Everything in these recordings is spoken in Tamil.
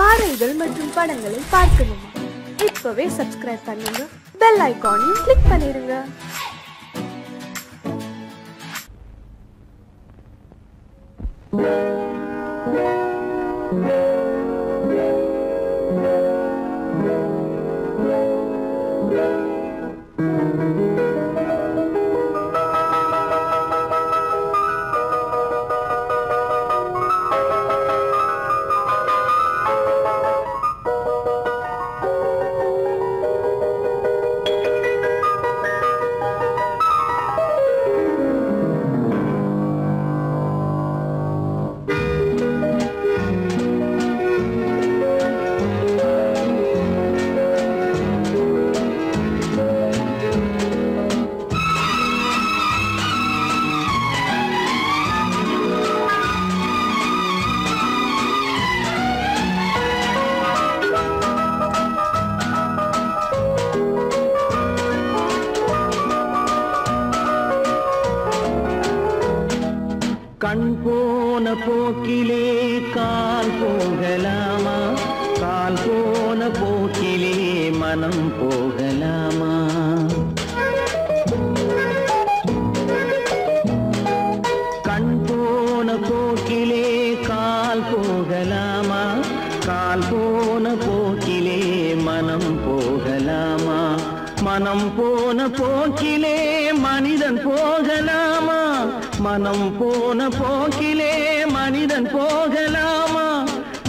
பாடல்கள் மற்றும் படங்களை பார்க்கணுமா? இப்பவே சப்ஸ்கிரைப் பண்ணுங்க, பெல் ஐகானையும் கிளிக் பண்ணிருங்க. கண் போன போக்கிலே கால் போகலாமா? கால் போன போக்கிலே மனம் போகலாமா? கண் போன போக்கிலே கால் போகலாமா? கால் போன போக்கிலே மனம் போகலாமா? மனம் போன போக்கிலே மனிதன் போகலாமா? மனம் போன போக்கிலே மனிதன் போகலாமா?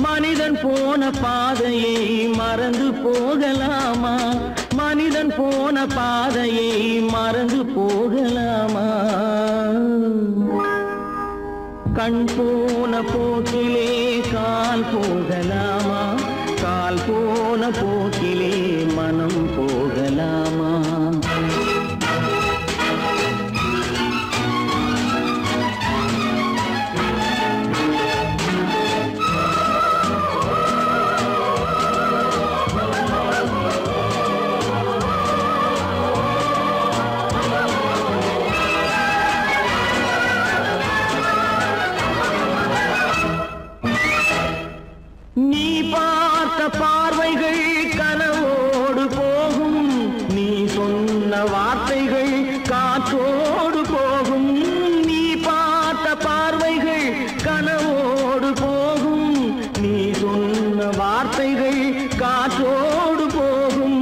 மனிதன் போன பாதையை மறந்து போகலாமா? மனிதன் போன பாதையை மறந்து போகலாமா? கண் போன போக்கிலே கால் போகலாமா? கால் போன போக்கிலே மனம் போகலாமா? நீ பார்த்த பார்வைகள் கனவோடு போகும், நீ சொன்ன வார்த்தைகள் காற்றோடு போகும். நீ பார்த்த பார்வைகள் கனவோடு போகும், நீ சொன்ன வார்த்தைகள் காற்றோடு போகும்.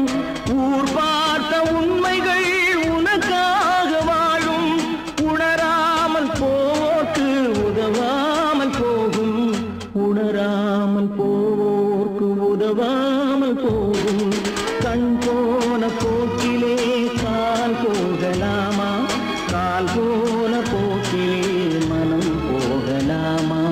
ஊர் பார்த்த உண்மைகள் உனக்காக வாழும், உணராமல் போக்கு உதவாமல் போகும். உணராமல் போவோர்க்கு உதவாமல் போகும். கண் போன போக்கிலே கால் போகலாமா? கால் போன போக்கிலே மனம் போகலாமா?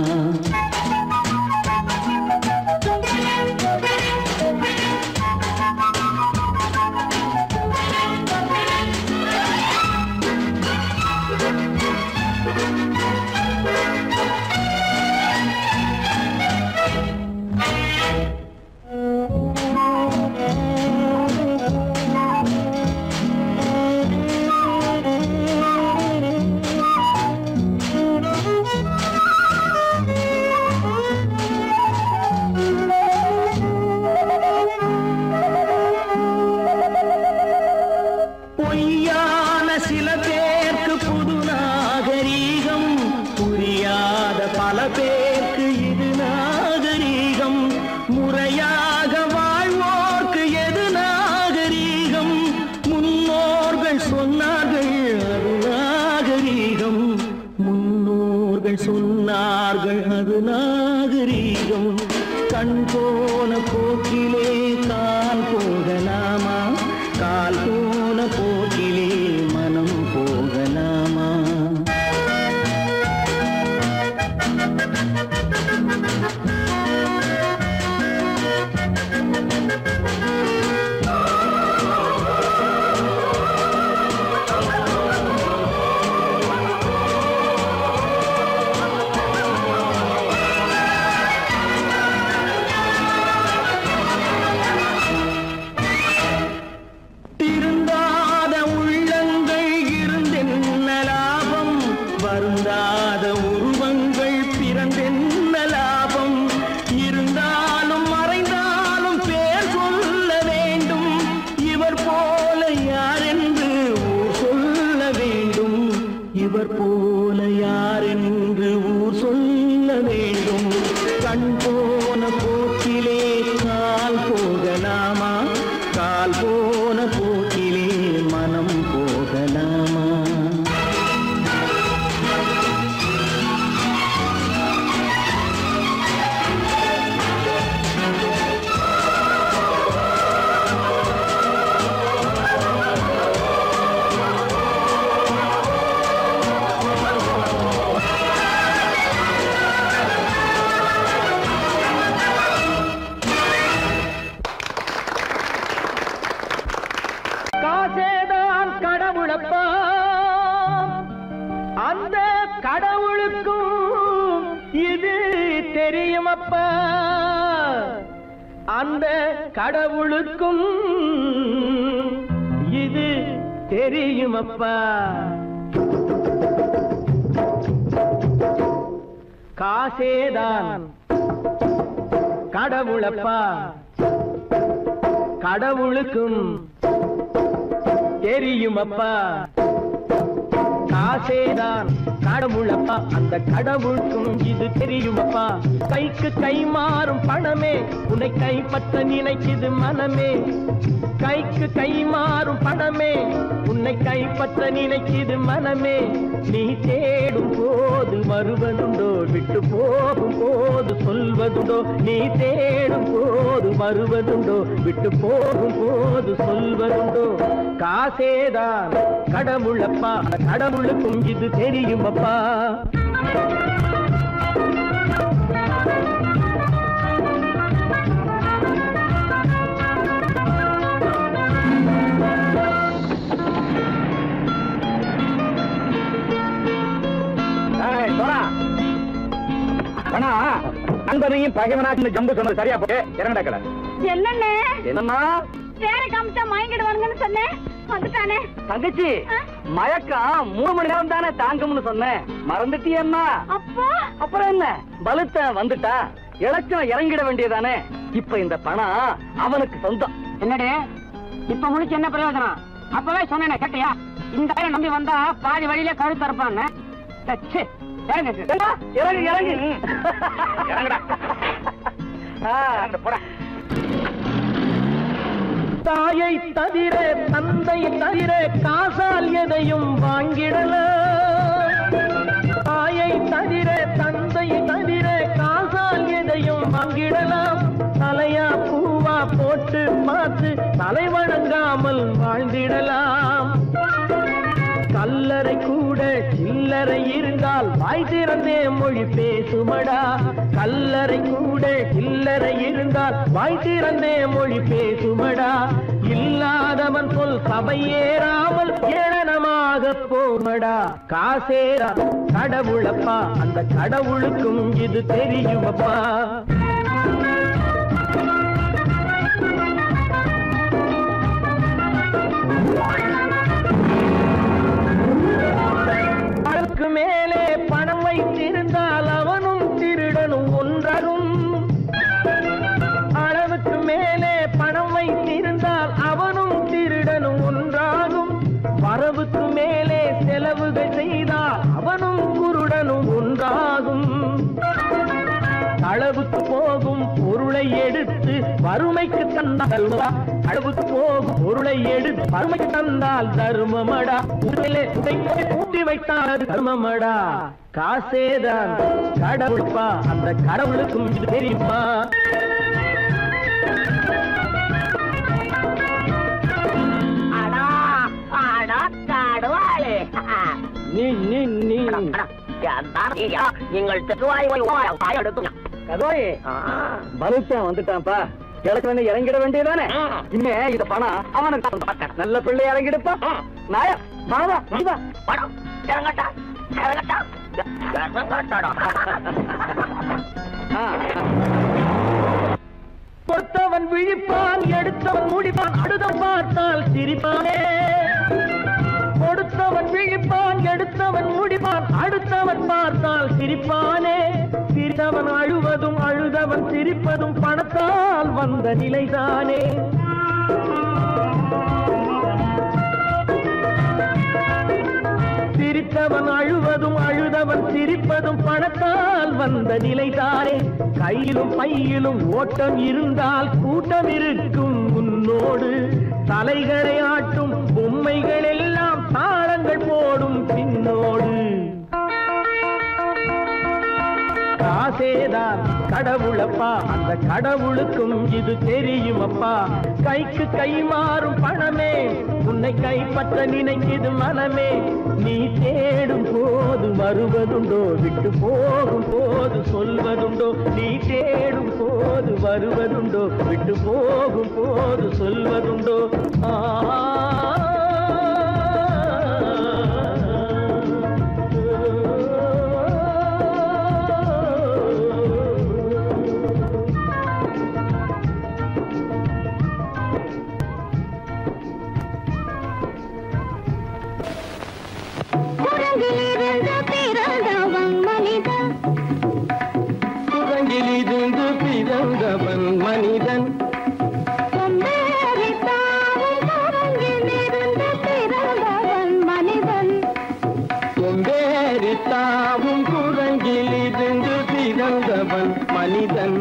பொய்யான சில பேருக்கு புது நாகரீகம், புரியாத பல பேருக்கு இது நாகரீகம். முறையாக வாழ்வோர்க்கு எது நாகரீகம்? முன்னோர்கள் சொன்னார்கள் அது நாகரீகம். முன்னோர்கள் சொன்னார்கள் அது நாகரீகம். கண் போன போக்கிலே கால் போகலாமா? கால் போன போக்கிலே மனம் போகலாமா? திருந்தாத தெரியுமப்பா அந்த கடவுளுக்கும் இது தெரியுமப்பா காசேதான் கடவுளப்பா கடவுளுக்கும் தெரியுமப்பா காசேதான் கடவுளப்பா அந்த கடவுளுக்கும் இது தெரியுமப்பா கைக்கு கை மாறும் பணமே உன்னை கைப்பற்ற நினைக்குது மனமே கைக்கு கை மாறும் பணமே உன்னை கைப்பற்ற நினைக்குது மனமே நீ தேடும் போது வருவதுண்டோ விட்டு போகும் போது சொல்வதுண்டோ நீ தேடும் போது வருவதுண்டோ விட்டு போகும் போது சொல்வதுண்டோ காசேதான் கடவுளப்பா கடவுளுக்கும் இது தெரியுமப்பா நண்பனையும் பகைவனாக்கு ஜம்பு சொன்னது சரியா போட்டு இறங்கடக்கல என்னண்ணே என்னன்னா வேற காமிச்சா மயங்கிடுவானுங்கன்னு சொன்னேன் வந்துட்டானே தங்கச்சி மயக்கம் 3 மணி நேரம் தானே தாங்கும்னு சொன்னேன் மறந்துட்டியம்மா அப்பா அப்புறம் என்ன பலுத்த வந்துட்டா இலச்சம் இறங்கிட வேண்டியதானே இப்ப இந்த பணம் அவனுக்கு சொந்தம் என்னடே இப்ப முடிச்சு என்ன பிரயோஜனம் அப்பவே சொன்னேன் கேட்டியா இந்த பையன் நம்பி வந்தா பாதி வழியில கழுத்து இருப்பான்னு இறங்கு இறங்கு இறங்குடா போடா தாயை தவிர தந்தையை தவிர காசால் எதையும் வாங்கிடலாம் தாயை தவிர தந்தையை தவிர காசால் எதையும் வாங்கிடலாம் தலையா பூவா போட்டு பார்த்து தலை வணங்காமல் வாழ்ந்திடலாம் கல்லறை கூட சில்லறை இருந்தால் வாய் திறந்தே மொழி பேசுமடா கல்லறை கூட சில்லறை இருந்தால் வாய் திறந்தே மொழி பேசுமடா இல்லாதவன் சொல் சபையேறாமல் ஏளனமாக போமடா காசேரா கடவுளப்பா அந்த கடவுளுக்கும் இது தெரியுமப்பா அதற்கு மேலே பணம் வைத்திருந்தால் அவனும் திருடனும் ஒன்றாகும் அளவுக்கு மேலே பணம் வைத்திருந்தால் அவனும் திருடனும் ஒன்றாகும் வரவுக்கு மேலே செலவுகள் செய்தால் அவனும் குருடனும் ஒன்றாகும் அளவுக்கு போகும் பொருளை எடுத்து வறுமைக்கு தந்தால் அளவுக்கு போகும் பொருளை எடுத்து வறுமைக்கு தந்தால் தர்மமடா ஊட்டி வைத்தால் தர்மமடா காசேதான் கடவுள்ப்பா அந்த கடவுளுக்கும் இது தெரியுமா நீ நீ நீ நீங்கள் பலுத்தான் வந்துட்டான்ப்பா கிழக்கு இறங்கிட வேண்டியதானே இனிமே இது பணம் அவனுக்கு நல்ல பிள்ளை இறங்கிடுப்பா நாயா மாவா படம் இறங்கட்டா இறங்கட்டா கொடுத்தவன் விழிப்பான் எடுத்தவன் முடிப்பான் அடுத்தவன் பார்த்தால் சிரிப்பானே கொடுத்தவன் விழிப்பான் எடுத்தவன் முடிப்பான் அடுத்தவன் பார்த்தால் சிரிப்பானே சிரித்தவன் அழுவதும் அழுதவன் சிரிப்பதும் பணத்தால் வந்த நிலைதானே சிரித்தவன் அழுவதும் அழுதவன் சிரிப்பதும் பணத்தால் வந்த நிலைதானே கையிலும் பையிலும் ஓட்டம் இருந்தால் கூட்டம் இருக்கும் உன்னோடு தலைகளை ஆட்டும் பொம்மைகள் எல்லாம் தாளங்கள் போடும் பின்னோடு காசேதான் கடவுளப்பா அந்த கடவுளுக்கும் இது தெரியுமப்பா கைக்கு கை மாறும் பணமே உன்னை கைப்பற்ற நினைக்குது மனமே நீ தேடும் போது வருவதுண்டோ விட்டு போகும் போது சொல்வதுண்டோ நீ தேடும் போது வருவதுண்டோ விட்டு போகும் போது சொல்வதுண்டோ பிறந்தவன் மனிதன். கொம்பேறித்தாவும் குரங்கிலிருந்து பிறந்தவன் மனிதன். கொம்பேறித்தாவும் குரங்கிலிருந்து பிறந்தவன் மனிதன்.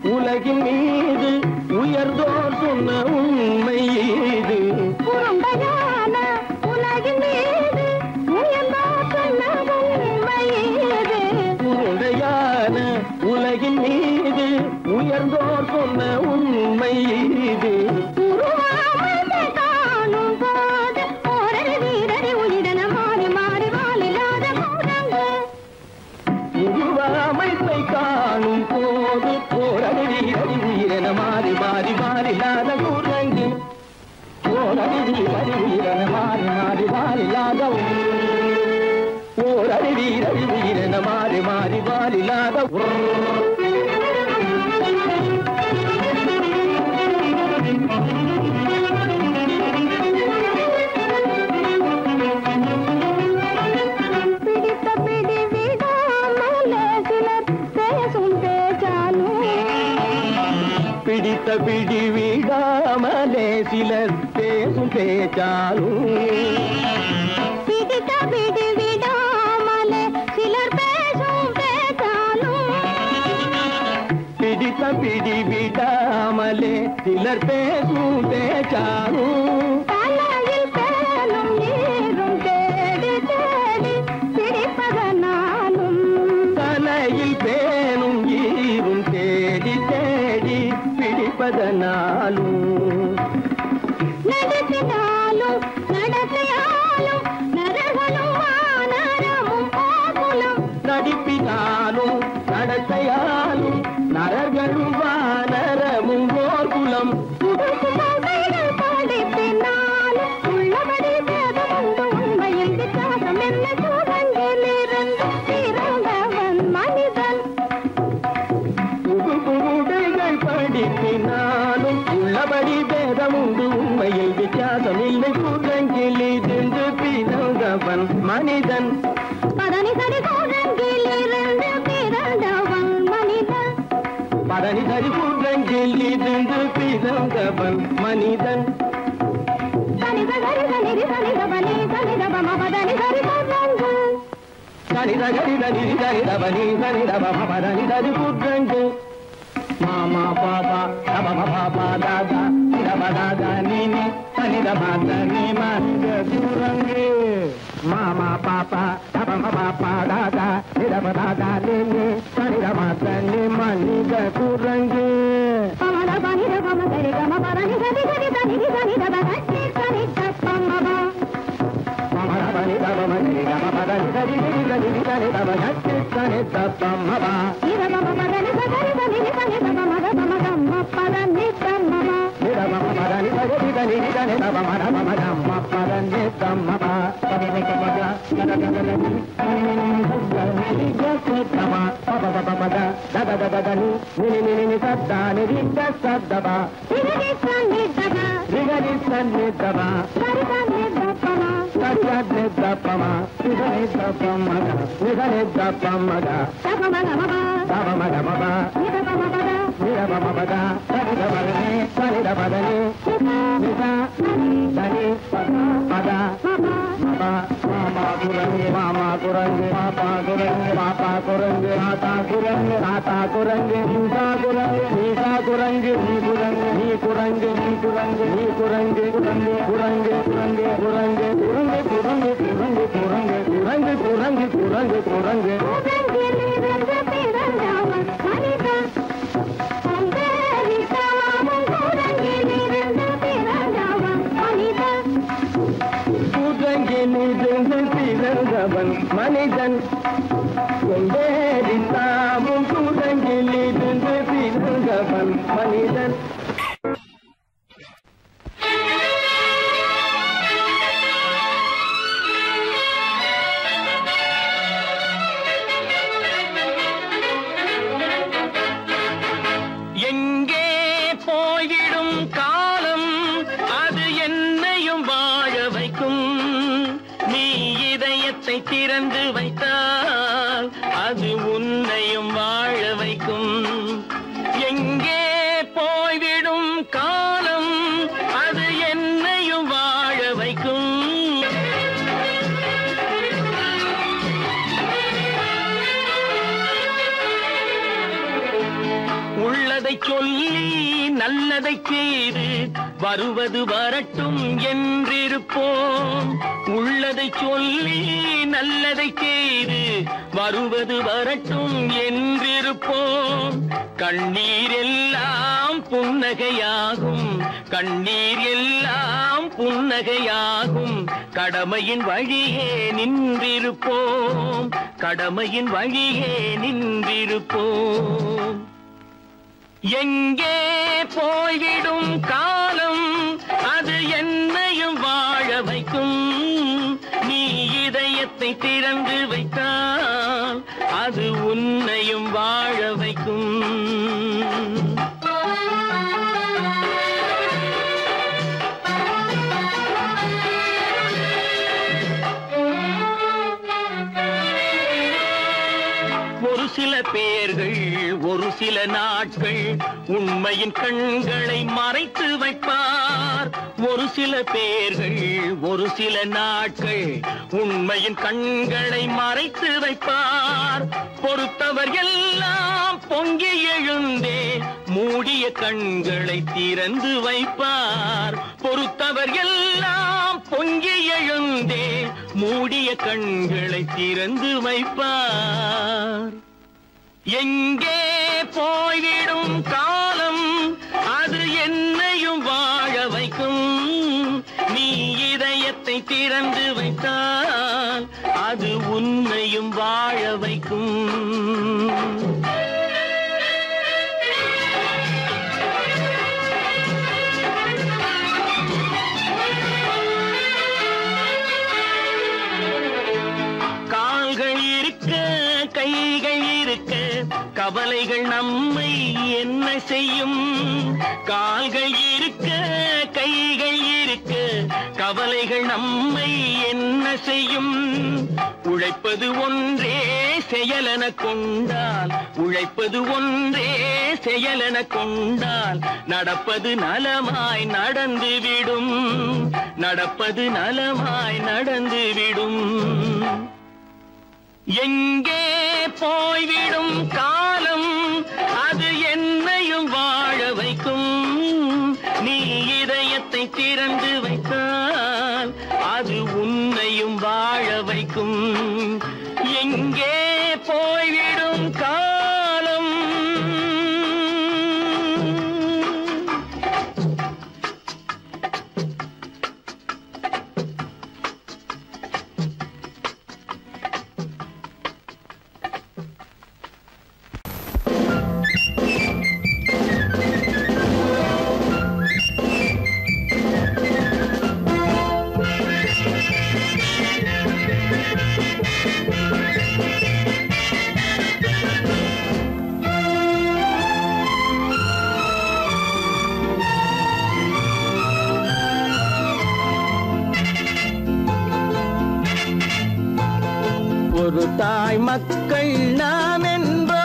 உலகின் மீது உயர்ந்தோர் சொன்ன உண்மை இது. உலகின் மீது உயர்ந்தோர் சொன்ன உண்மை இது. உலகின் மீது உயர்ந்தோர் சொன்ன உண்மை இது. உருவாமைப்பை காணும் போது போரடி வீரடி வீரன மாறி மாறி மாறில்லாத குரங்கு. போரடி வீரடி வீரன மாறி மாறி மாறில்லாத ஓரடி வீரடி வீரன மாறி மாறி மாறில்லாத பிடித்த பிடி விடாமலே சிலர் பேசும் பேச்சாலும். பிடித்த பிடி விடாமலே சிலர் பேசும் பேச்சாலும். பிடித்த பிடி விடாமலே சிலர் பேசும் பேச்சாலும். தலையில் பேனும் நீரும் தேடி தேடி பிடிப்பதனாலும். தலையில் பேனும் ஈரும் தேடி தேடி பிடிப்பதனாலும். நடத்தினாலும் நடத்தையாலும் நரகனும் வானரமும் போகுலம். நடிப்பினாலும் நடத்தையாலும் நரகனும் வானரமும் போகுலம். படிப்பினாலும் உள்ளபடி பேதமுண்டு உண்மையில் வித்தியாசம் என்ன சூழங்கிலிருந்து பிறந்தவன் மனிதன். படிப்பினாலும் உள்ளபடி பேதமுண்டு உண்மையில் வித்தியாசம் இல்லை குரங்கிலிருந்து பிறந்தவன் மனிதன். பதனி சரி குரங்கிலிருந்து பிறந்தவன் மனிதன். பதனி சரி குரங்கிலிருந்து பிறந்தவன் மனிதன். சனித கரித நிதி சனித பனி சனித பம பதனி சரி குரங்கு. சனித கரித நிதி சனித பனி சனித பம பதனி சரி குரங்கு. மாமா பாபா தப பாபா தாதா தப தாதா நீனி சனித பாத நீ மனித குரங்கு. மாமா பாபா தப பாபா தாதா தப தாதா நீனி சனித பாத நீ மனித குரங்கு. பமத பனித பம சரி கம பரணி சரி சரி தனி சனித பகட்டி சனித பம்மபா. பமத பனித பம சரி கம பரணி சரி சரி தனி சனித பகட்டி சனித பம்மபா. இத பம பரணி சரி தனி சனித பமத பமதம்ம பரணி தம்மபா. இத பம பரணி சரி தனி சனித பமத பமதம்ம பரணி தம்மபா. பமத பமத நதததனி நி ஜசதம பப பபத ததததனி நினி நினி சத்தானி ரித சத்தபா. ரிகரி சன்னிதபா ரிகரி சன்னிதபா சரிதனி தப்பம சரிதனி தப்பம ரிகரி தப்பமத ரிகரி தப்பமத தபமதமப தபமதமப நிதபமபத நிதபமபத சரிதபதனி சரிதபதனி நித தனி பத பப மாமா குரங்கு மாமா குரங்கு பாப்பா குரங்கு பாப்பா குரங்கு ஆத்தா குரங்கு ஆத்தா குரங்கு நீசா குரங்கு நீசா குரங்கு நீ குரங்கு நீ குரங்கு நீ குரங்கு நீ குரங்கு குரங்கு குரங்கு குரங்கு குரங்கு குரங்கு குரங்கு குரங்கு குரங்கு குரங்கு குரங்கு குரங்கு குரங்கு. பிறந்தவன் மனிதன் கொண்டேறி தாமும் குரங்கிலிருந்து பிறந்தவன் மனிதன். திறந்து வைத்தால் அது உன்னையும் வாழ வைக்கும். எங்கே போய்விடும் காலம் அது என்னையும் வாழ வைக்கும். உள்ளதை சொல்லி நல்லதை செய்து வருவது வரட்டும் என்றிருப்போம். உள்ளதை சொல்லி நல்லதை செய்து வருவது வரட்டும் என்றிருப்போம். கண்ணீர் எல்லாம் புன்னகையாகும், கண்ணீர் எல்லாம் புன்னகையாகும். கடமையின் வழியே நின்றிருப்போம், கடமையின் வழியே நின்றிருப்போம். எங்கே போய்விடும் காலம் அது என்னையும் வாழ வைக்கும். நீ இதயத்தை திறந்து வைத்தால் அது உன்னையும் வாழ வைக்கும். ஒரு சில பேர்கள் ஒரு சில நாட்கள் உண்மையின் கண்களை மறைத்து வைப்பார். ஒரு சில பேர்கள் ஒரு சில நாட்கள் உண்மையின் கண்களை மறைத்து வைப்பார். பொறுத்தவர் எல்லாம் பொங்கி எழுந்தே மூடிய கண்களை திறந்து வைப்பார். பொறுத்தவர் எல்லாம் பொங்கி எழுந்தே மூடிய கண்களை திறந்து வைப்பார். எங்கே போய்விடும் காலம் அது என்னையும் வாழ வைக்கும். நீ இதயத்தை திறந்து வைத்தால் அது உன்னையும் வாழ வைக்கும். கால்கள் இருக்க கைகள் இருக்க கவலைகள் நம்மை என்ன செய்யும். கால்கள் இருக்க கைகள் இருக்க கவலைகள் நம்மை என்ன செய்யும். உழைப்பது ஒன்றே செயலென கொண்டால், உழைப்பது ஒன்றே செயலென கொண்டால் நடப்பது நலமாய் நடந்துவிடும், நடப்பது நலமாய் நடந்துவிடும். எங்கே போய்விடும் காலம் அது என்னையும் வாழ வைக்கும். நீ இதயத்தை திறந்து வைத்தால் அது உன்னையும் வாழ வைக்கும். எங்கே போய்விடும் காலம். ஒரு தாய் மக்கள் நாம் என்போம்,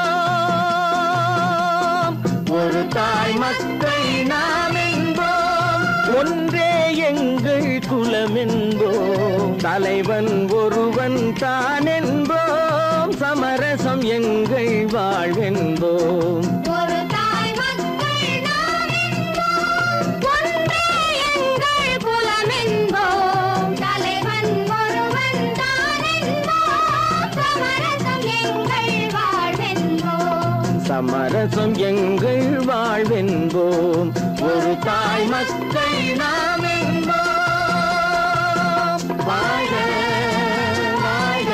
ஒரு தாய் மக்கள் நாம் என்போம். ஒன்றே எங்கள் குலம் என்போம், தலைவன் ஒருவன் தான் என்போம். சமரசம் எங்கள் வாழ்வென்போம். ஒரு தாய் மக்கள் நாம் என்போம், ஒன்றே எங்கள் குலம் என்போம். தலைவன் ஒருவன் தான் என்போம். சமரசம் எங்கள் வாழ்வென்போம். சமரசம் எங்கள் வாழ்வென்போம். ஒரு தாய் மக்கள் நாம் என்போம். வாழ்க வாழ்க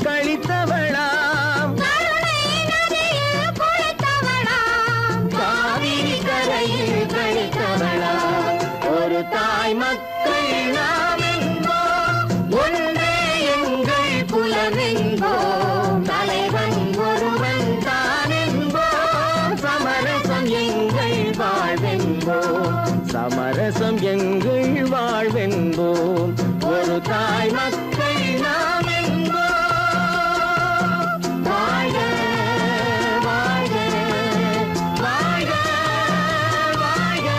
கழித்தவளாம் காவிரி கரையில் கழித்தவளாம் ஒரு தாய் மக்கள் நாம் என்போம் ஒன்றே எங்கள் குலம் என்போம் தலைவன் ஒருவன் தான் என்போம் சமரசம் எங்கள் வாழ்வென்போம் சமரசம் எங்கள் வாழ்வென்போம் ஒரு தாய் மக்கள் நாம் என்போம் வாழ்க வாழ்க வாழ்க வாழ்க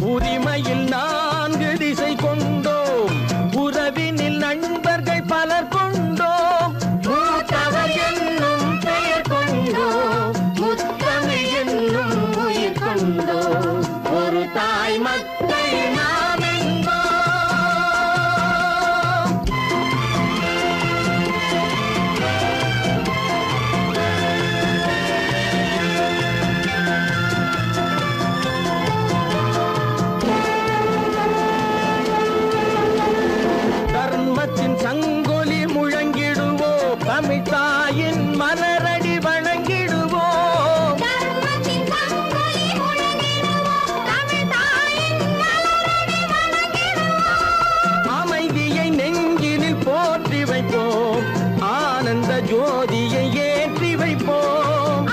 உரிமையில் 4 திசை கொண்டோம் உறவினில் நண்பர்கள் பலர் கொண்டோம் மூத்தவர் என்னும் பெயர் கொண்டோம் முத்தமிழ் என்னும் உயிர் கொண்டோம் ஒரு தாய் மக்கள் நாம் என்போம் தர்மத்தின் சங்கொலி முழங்கிடுவோம் தமிழ் தாயின் மலரடி வணங்கிடுவோம் அமைதியை நெஞ்சினில் போற்றி வைப்போம் ஆனந்த ஜோதியை ஏற்றி வைப்போம்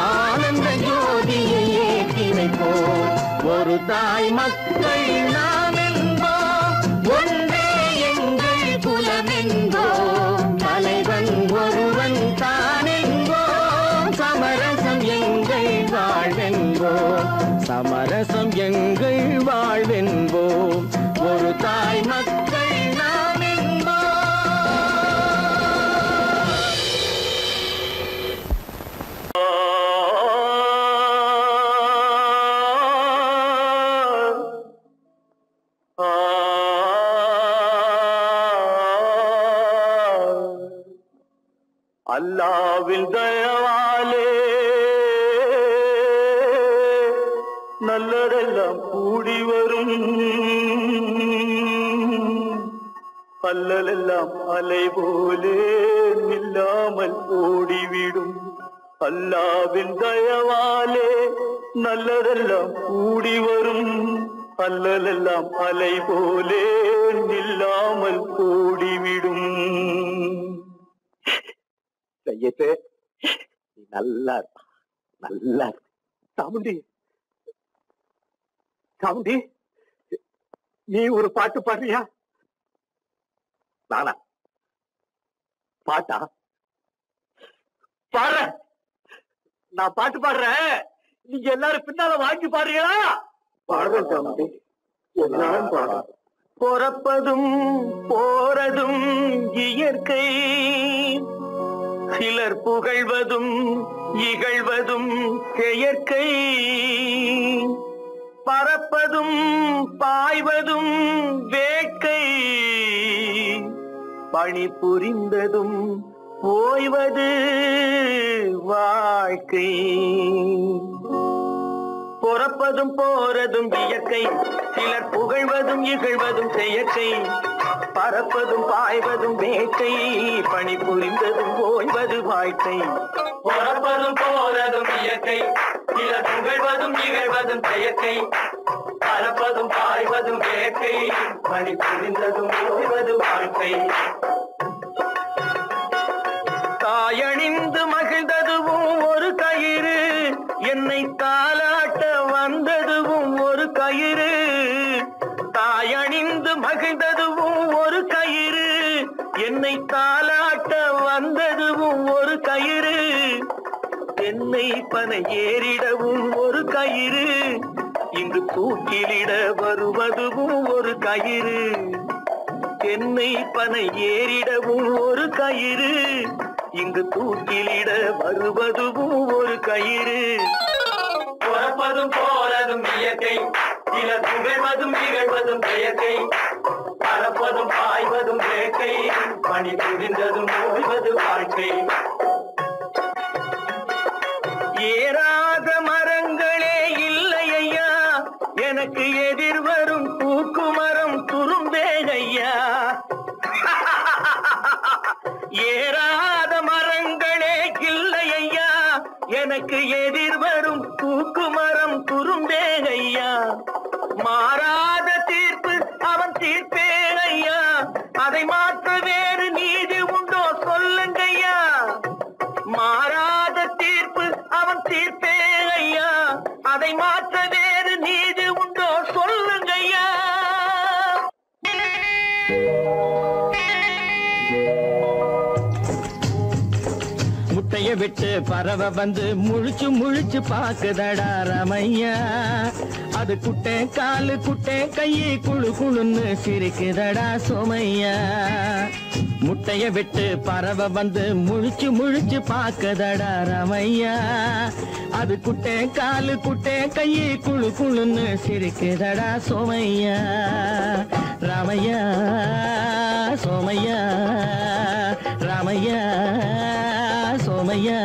ஆனந்த ஜோதியை ஏற்றி வைப்போம் ஒரு தாய் மக்கள் நாம் என்போம் ஒன்றே எங்கள் குலம் என்போம் தலைவன் ஒருவன் தான் என்போம் சமரசம் எங்கள் வாழ்வென்போம் சமரசம் எங்கள் வாழ்வென்போம் ஒரு தாய் மக்கள் நாம் என்போம் அல்லாவின் தயவாலே நல்லதெல்லாம் கூடி வரும் அல்லலெல்லாம் அலை போலே நில்லாமல் ஓடிவிடும் அல்லாவின் தயவாலே நல்லதெல்லாம் கூடி வரும் அல்லலெல்லாம் அலை போலே நில்லாமல் ஓடிவிடும் செய்யத்தே நல்லா நல்லா சாமுண்டி சாமுண்டி நீ ஒரு பாட்டு பாடுறியா நானா பாட்டா பாடுற நான் பாட்டு பாடுறேன் நீங்க எல்லாரும் பின்னால வாங்கி பாடுறீங்களா பாடுறேன் சாமுண்டி எல்லாரும் பாடுற பிறப்பதும் போறதும் இயற்கை சிலர் புகழ்வதும் இகழ்வதும் செயற்கை பறப்பதும் பாய்வதும் வேட்கை பணி புரிந்ததும் ஓய்வது வாழ்க்கை பிறப்பதும் போறதும் இயற்கை சிலர் புகழ்வதும் இகழ்வதும் செயற்கை பறப்பதும் பாய்வதும் வேட்கை பணி புரிந்ததும் ஓய்வது வாழ்க்கை பிறப்பதும் போறதும் இயற்கை சிலர் புகழ்வதும் இகழ்வதும் செயற்கை பறப்பதும் பாய்வதும் வேட்கை பணி புரிந்ததும் ஓய்வது வாழ்க்கை தாயணிந்து மகிழ்ந்ததுவும் ஒரு கயிறு என்னை தாலாட்ட வந்ததுவும் ஒரு கயிறு தாயணிந்து மகிழ்ந்ததுவும் ஒரு கயிறு என்னை தாலாட்ட வந்ததுவும் ஒரு கயிறு என்னை பனை ஏறிடவும் ஒரு கயிறு இங்கு தூக்கிலிட வருவதுவும் ஒரு கயிறு என்னை பனை ஏறிடவும் ஒரு கயிறு இங்கு தூக்கிலிட வருவதுவும் ஒரு கயிறு பிறப்பதும் போறதும் இயற்கை சிலர் புகழ்வதும் இகழ்வதும் செயற்கை பறப்பதும் பாய்வதும் வேட்டை பணி புரிந்ததும் ஓய்வது வாழ்க்கை ஏறாத மரங்களே இல்லை ஐயா எனக்கு எதிர் வரும் பூக்குமரம் துரும்பே ஐயா ஏறாத மரங்களே இல்லை ஐயா எனக்கு எதிர் வரும் பூக்குமரம் துரும்பே ஐயா மாறாத தீர்ப்பு அவன் தீர்ப்பே ஐயா அதை மாற்ற வேறு நீதி உண்டோ சொல்லுங்கய்யா மாறாத தீர்ப்பு அவன் தீர்ப்பே ஐயா அதை மாற்ற வேறு நீதி உண்டோ சொல்லுங்கய்யா முட்டைய விட்டு பறவை வந்து முழிச்சு முழிச்சு பாக்குதடா ரமையா அது குட்டை காலு குட்டை கையை குழு குழுன்னு சிரிக்குதடா சோமையா முட்டைய விட்டு பறவை வந்து முழிச்சு முழிச்சு பாக்குதடா ரமையா அது குட்டை காலு குட்டை கையை குழு குழுன்னு சிரிக்குதடா சோமையா ராமையா சோமையா ராமையா சோமையா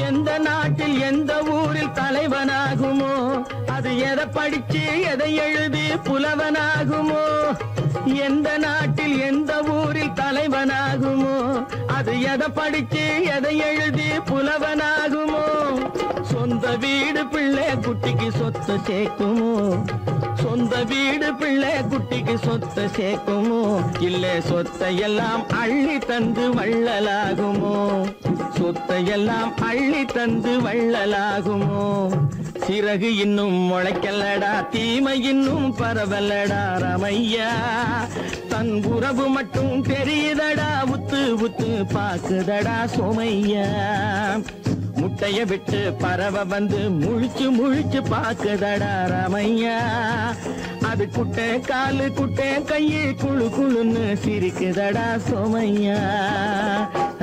எந்த நாட்டில் எந்த ஊரில் தலைவனாகுமோ அது எதை படிச்சு எதை எழுதி புலவனாகுமோ எந்த நாட்டில் எந்த ஊரில் தலைவனாகுமோ அது எதை படிச்சு எதை எழுதி புலவனாகுமோ சொந்த வீடு பிள்ளை குட்டிக்கு சொத்து சேர்க்குமோ சொந்த வீடு பிள்ளை குட்டிக்கு சொத்து சேர்க்குமோ இல்ல சொத்தை எல்லாம் அள்ளி தந்து வள்ளலாகுமோ சொத்தை எல்லாம் அள்ளி தந்து வள்ளலாகுமோ சிறகு இன்னும் முளைக்கல்லடா தீமை இன்னும் பரவலடா ரமையா தன் உறவு மட்டும் தெரியுதடா உத்து உத்து பாக்குதடா சோமையா முட்டைய விட்டு பறவை வந்து முழிச்சு முழிச்சு பாக்குதடா ரமையா அது குட்டை காலு குட்டை கையை குழு குழுன்னு சிரிக்குதடா சோமையா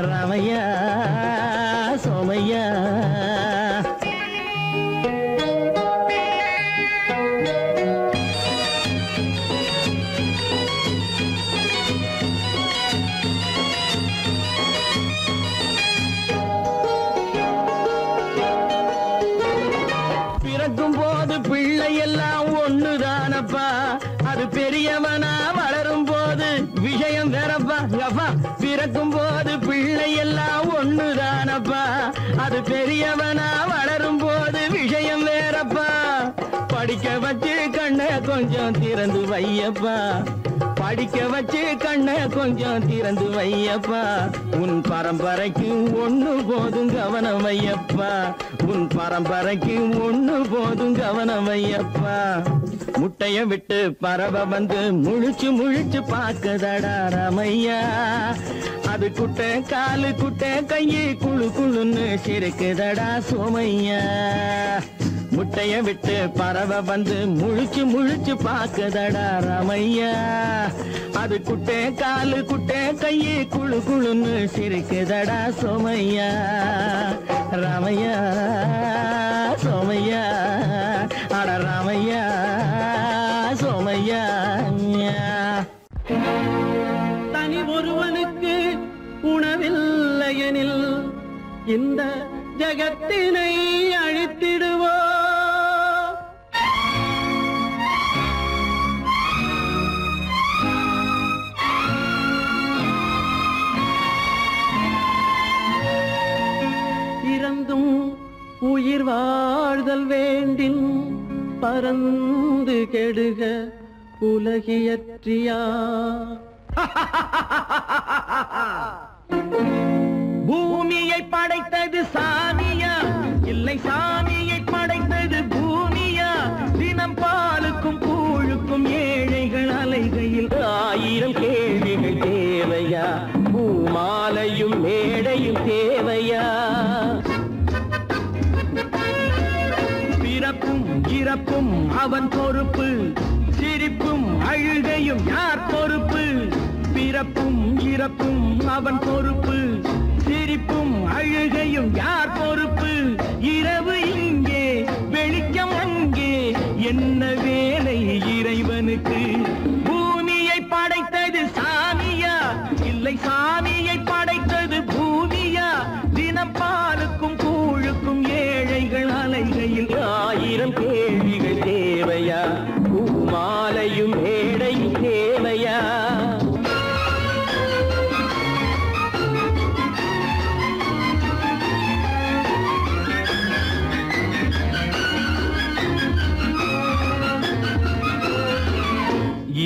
ரமையா சோமையா பிறக்கும் போது பிள்ளை எல்லாம் ஒண்ணுதானப்பா அது பெரியவனா வளரும் போது விஷயம் வேறப்பா அப்பா பிறக்கும் போது பிள்ளை எல்லாம் ஒண்ணுதானப்பா அது பெரியவனா வளரும் போது விஷயம் வேறப்பா படிக்க வச்சு கண்ணை கொஞ்சம் திறந்து வையப்பா படிக்க வச்சு கண்ணை கொஞ்சம் திறந்து வையப்பா உன் பரம்பரைக்கு ஒண்ணு போதும் கவனம் வையப்பா உன் பரம்பரைக்கு ஒண்ணு போதும் கவனம் வையப்பா முட்டைய விட்டு பறவை வந்து முழிச்சு முழிச்சு பாக்குதடா ரமையா அது குட்டை காலு குட்டை கையை குழு குழுன்னு சிரிக்குதடா சோமையா முட்டைய விட்டு பறவை வந்து முழிச்சு முழிச்சு பாக்குதடா ரமையா அது குட்டை காலு குட்டை கையை குழு குழுன்னு சிரிக்குதடா சோமையா ரமையா சோமையா அட ரமையா சோமையா தனி ஒருவனுக்கு உணவில்லையெனில் இந்த ஜகத்தினை அழித்திடுவோ இறந்தும் உயிர் வாழ்தல் வேண்டின் பறந்து கெடுக உலகியற்றியா பூமியை படைத்தது சாமியா இல்லை சாமியை படைத்தது பூமியா தினம் பாலுக்கும் கூழுக்கும் ஏழைகள் அலைகையில் 1000 கேள்விகள் தேவையா பூமாலையும் மேடையும் தேவையா பிறப்பு அவன் பொறுப்பு, சிரிப்பும் அழுகையும் யார் பொறுப்பு? பிறப்பும் இறப்பும் அவன் பொறுப்பு, சிரிப்பும் அழுகையும் யார் பொறுப்பு? இரவு இங்கே வெளிச்சம் அங்கே, என்ன வேலை இறைவனுக்கு? பூமியை படைத்தது சாமியா, இல்லை சாமியை படைத்தது பூமியா? தினம் பாலுக்கும் கூழுக்கும் ஏழைகள் அலைகையில் 1000 கேள்விகள் தேவையா? பூமாலையும் மேடையும் தேவையா?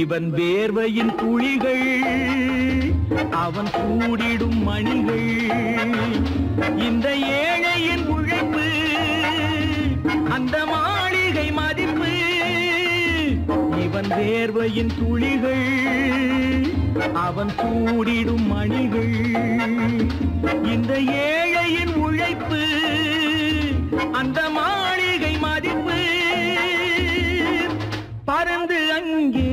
இவன் வேர்வையின் துளிகள், அவன் கூடிடும் மணிகள், இந்த ஏழையின் உழைப்பு, அந்த மாளிகை மதிப்பு. இவன் வேர்வையின் துளிகள், அவன் கூடிடும் மணிகள், இந்த ஏழையின் உழைப்பு, அந்த மாளிகை மதிப்பு. பறந்து அங்கே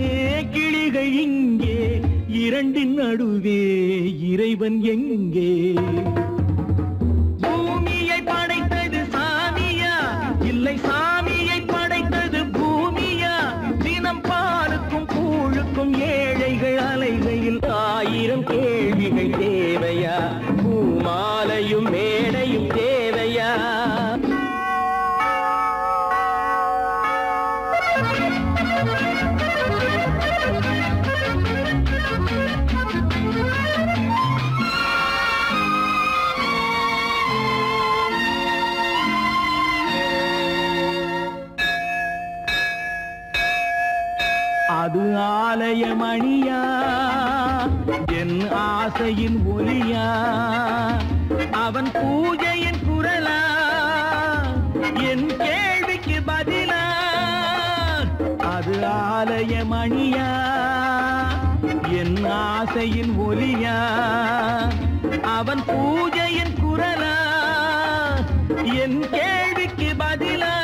கிளிகள் இங்கே, இரண்டின் நடுவே இறைவன் எங்கே? பூமியை படைத்தது சாமியா, இல்லை சாமியை படைத்தது பூமியா? தினம் பாலுக்கும் கூழுக்கும் ஏழைகள் அலைகையில் 1000 கேள்விகள் தேவையா? பூமாலையும் மேடையும் தேவையா? அது ஆலயமணியா, என் ஆசையின் ஒலியா? அவன் பூஜையின் குரலா, என் கேள்விக்கு பதிலா? அது ஆலயமணியா, என் ஆசையின் ஒலியா? அவன் பூஜையின் குரலா, என் கேள்விக்கு பதிலா?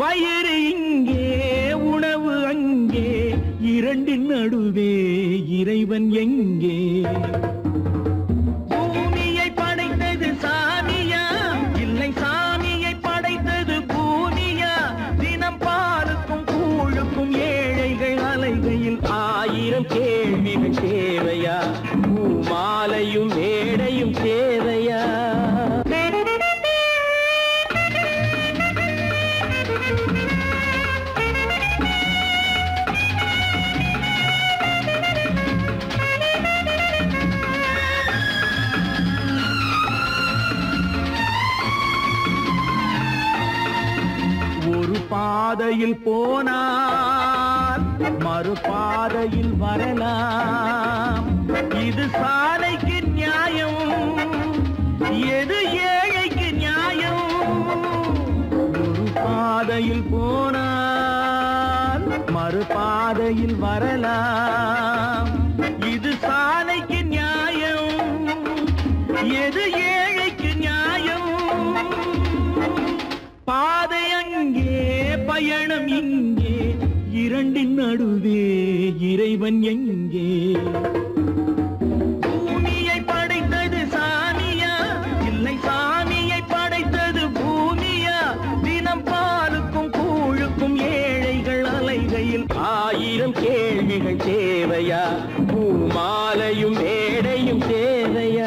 வயிறு இங்கே உணவு அங்கே, இரண்டின் நடுவே இறைவன் எங்கே? பூமியை படைத்தது சாமியா, இல்லை சாமியை படைத்தது பூமியா? தினம் பாலுக்கும் கூழுக்கும் ஏழைகள் அலைகையில் 1000 கேள்விகள் தேவையா? பூமாலையும் மேடையும் தேவையா? பாதையில் போனால் மறுபாதையில் வரலாம், இது சாலைக்கு நியாயம், எது ஏழைக்கு நியாயம்? ஒரு பாதையில் போனால் மறுபாதையில் வரலாம், இது சாலைக்கு நியாயம், எது ஏழைக்கு நியாயம்? பாதை அங்கே பயணம் இங்கே, இரண்டின் நடுவே இறைவன் எங்கே? பூமியை படைத்தது சாமியா, இல்லை சாமியை படைத்தது பூமியா? தினம் பாலுக்கும் கூழுக்கும் ஏழைகள் அலைகையில் 1000 கேள்விகள் தேவையா? பூமாலையும் மேடையும் தேவையா?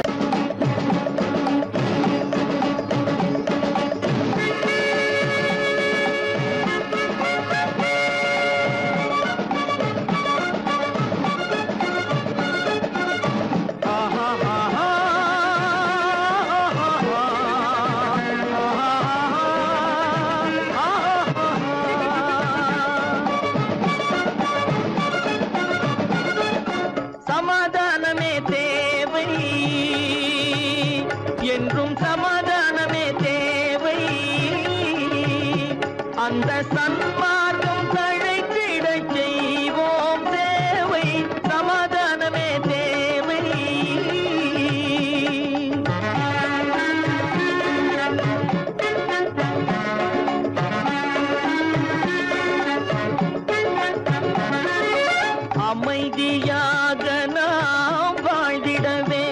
அமைதியாக நாம் வாழ்ந்திடவே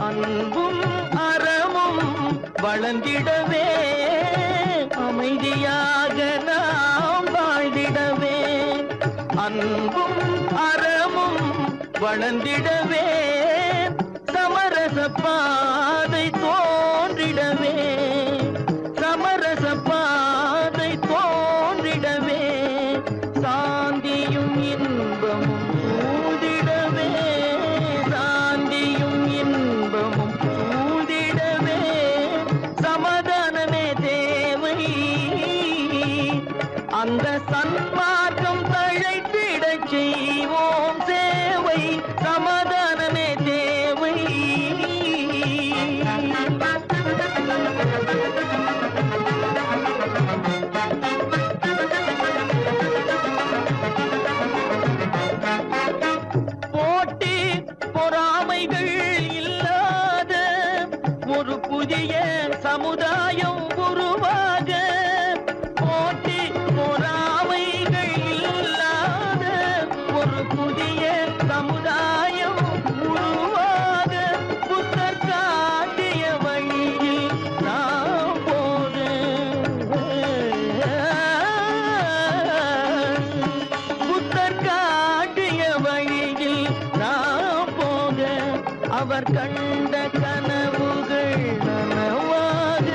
அன்பும் அறமும் வளர்ந்திடவே அமைதியாக நாம் வாழ்ந்திடவே அன்பும் அறமும் வளர்ந்திடவே சமரச பாதை தோன்றிடவே சமரச பாதை தோன்றிடவே சாந்தியும் இன்பமும் சூழ்ந்திடவே சாந்தியும் இன்பமும் சூழ்ந்திடவே சமாதானமே தேவை அந்த சன்மார்க்கம் தழைத்திடச் செய்வோம் சேவை சமாதானமே தேவை போட்டி பொறாமைகள் இல்லாத ஒரு புதிய சமுதாயம் உருவாக போட்டி பொறாமைகள் இல்லாத ஒரு புதிய சமுதாயம் உருவாக புத்தர் காட்டிய வழியில் நாம் போக புத்தர் காட்டிய வழியில் நாம் போக அவர் கண்ட கனவுகள் நனவாக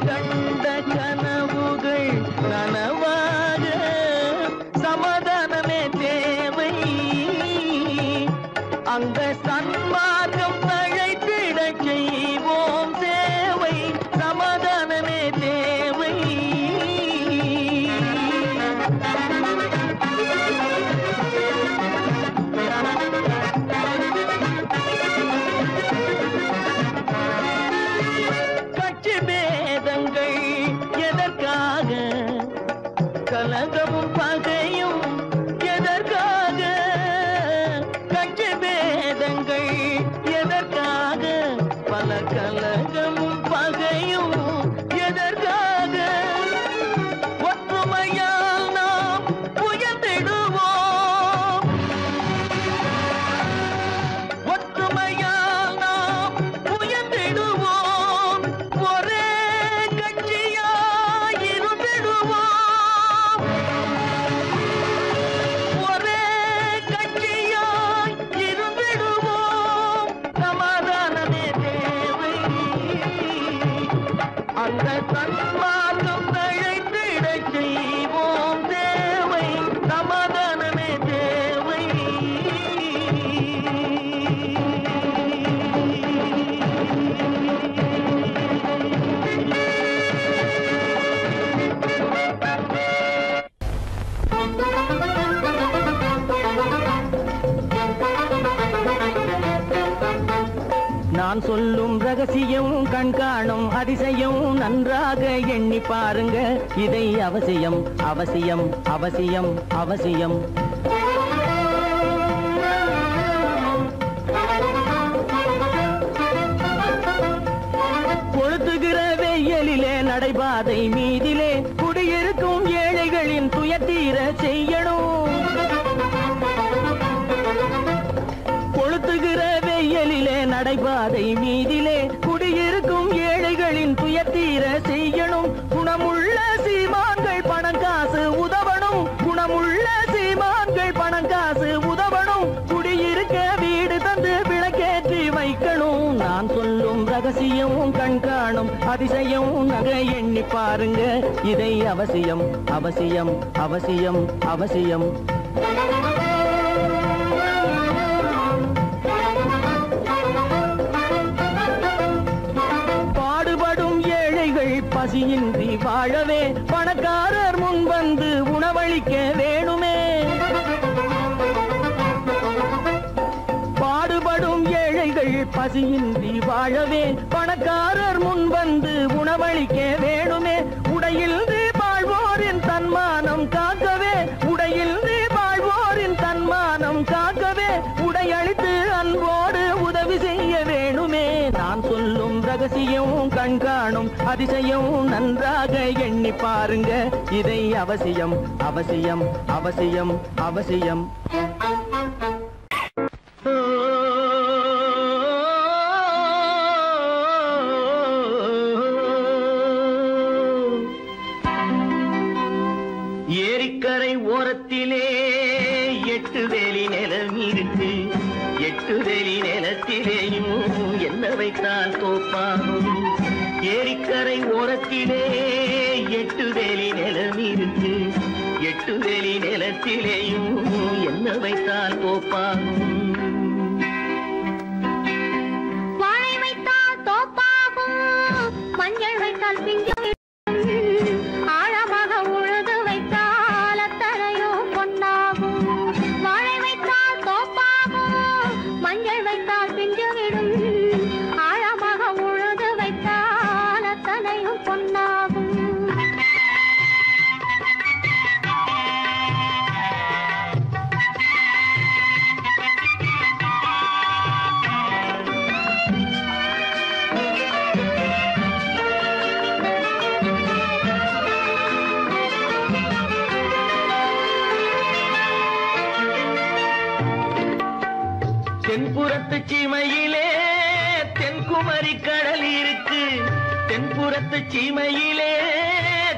கண்ட கனவுகள் நனவாக சமாதானமே தேவை அந்த சன்மார்க்கம் தழைத்திடச் செய்வோம் சேவை சமாதானமே தேவை கட்சி பேதங்கள் எதற்காக கலகமும் பகையும் எதற்காக கட்சி பேதங்கள் எதற்காக பல கலகமும் பகையும் எதற்காக ஒற்றுமையால் நாம் உயர்ந்திடுவோம் ஒற்றுமையால் நாம் உயர்ந்திடுவோம் ஒரே கட்சியாய் இருந்திடுவோம் ஒரே கட்சியாய் இருந்திடுவோம் சமாதானமே தேவை அந்த சன்மார்க்கம் தழைத்திடச் செய்வோம் தேவை சமாதானமே தேவை நான் சொல்லும் ரகசியம் கண்காணும் அதிசயம் நன்றாக எண்ணி பாருங்க இதை அவசியம் அவசியம் அவசியம் அவசியம் கொளுத்துகிற வெயிலிலே நடைபாதை மீதிலே குடியிருக்கும் ஏழைகளின் துயத்தீர செய்யணும் கொளுத்துகிற வெயிலிலே நடைபாதை மீதிலே குடியிருக்கும் ஏழைகளின் துயத்தீர செய்யணும் குணமுள்ள சீமான்கள் பணம் காசு உதவணும் குணமுள்ள சீமான்கள் பணம் காசு உதவணும் குடியிருக்க வீடு தந்து விளக்கேற்றி வைக்கணும் நான் சொல்லும் ரகசியம் கண்காணும் அதிசயம் நகை எண்ணி பாருங்க இதை அவசியம் அவசியம் அவசியம் அவசியம் பாடுபடும் ஏழைகள் பசியின்றி வாழவே பணக்காரர் முன் வந்து உணவளிக்க வேணுமே பாடுபடும் ஏழைகள் பசியின்றி வாழவே பணக்காரர் முன் வந்து உணவளிக்க வேணுமே உடையில் வாழ்வோரின் தன்மானம் காக்கவே உடையில் வாழ்வோரின் தன்மானம் காக்கவே உடையளித்து அன்போடு உதவி செய்ய வேணுமே நான் சொல்லும் ரகசியம் கண்காணும் அதிசயம் நன்றாக எண்ணி பாருங்க இதை அவசியம் அவசியம் அவசியம் அவசியம். ஏரிக்கரை ஓரத்திலே 8 வேலி நிலம் இருக்கு. 8 வேலி நிலத்திலேயும் என்ன வைத்தால் தோப்பாகும். ஏரிக்கரை ஓரத்திலே 8 வேலி நிலம் இருக்கு. 8 வேலி நிலத்திலேயும் என்ன வைத்தால் தோப்பாகும். வாழை வைத்தால் தோப்பாகும், மஞ்சள் வைத்தால் பிஞ்சு, ஆழமாக உழுது வைத்தால் அத்தனையோ பொன்னாகும். வாழை வைத்தால் தோப்பாகும், மஞ்சள் வைத்தால் பிஞ்சு விடும், ஆழமாக உழுது வைத்தால் அத்தனையோ பொன்னாகும். தென்புறத்து சீமையிலே தென்குமரி கடல் இருக்கு. தென்புறத்து சீமையிலே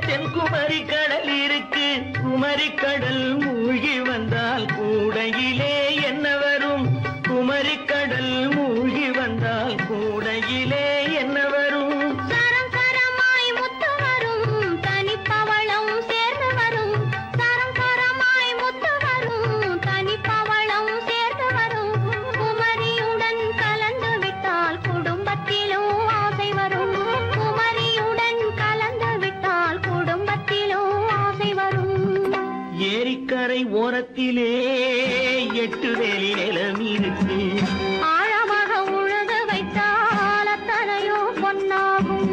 தென்குமரி கடல் இருக்கு. குமரி கடல் மூழ்கி வந்தால் கூடையிலே என்ன வரும். குமரி கடல் மூழ்கி வந்தால் கூடையிலே என்ன வரும். சரம் சரமாய் முத்து வரும், தனிப்பவளம் சேர்ந்து வரும். சரம் சரமாய் முத்து வரும், தனிப்பவளம் சேர்ந்து வரும். குமரியுடன் கலந்து விட்டால் குடும்பத்திலும் ஆசை வரும். குமரியுடன் கலந்து விட்டால் குடும்பத்திலும் ஆசை வரும். ஏரிக்கரை ஓரத்திலே 8 வேலி நிலம் இருக்கு. ஆழமாக உழுது வைத்தால் அத்தனையோ பொன்னாகும்.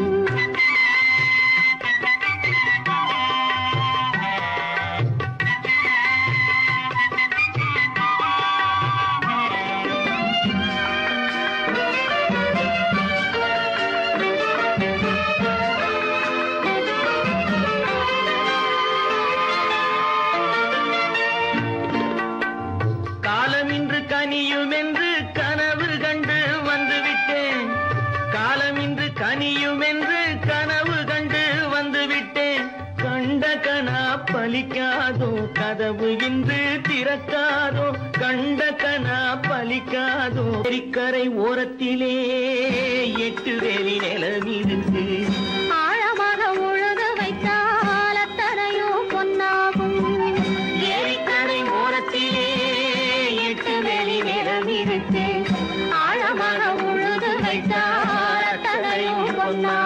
காலமின்று கனியும் என்று கனவு கண்டு வந்துவிட்டேன். காலமின்று கனியும் என்று கனவு கண்டு வந்துவிட்டேன். கண்ட கனா பலிக்காதோ, கதவு இன்று திறக்காதோ. கண்ட கனா பலிக்காதோ. ஏரிக்கரை ஓரத்திலே 8 வேலி நிலம் இருக்கு. ஆழமாக உழுது வைத்தால் அத்தனையோ பொன்னாகும். ஏரிக்கரை ஓரத்திலே 8 வேலி நிலம் இருக்கு. ஆழமாக உழுது வைத்தால் அத்தனையோ பொன்னாகும்.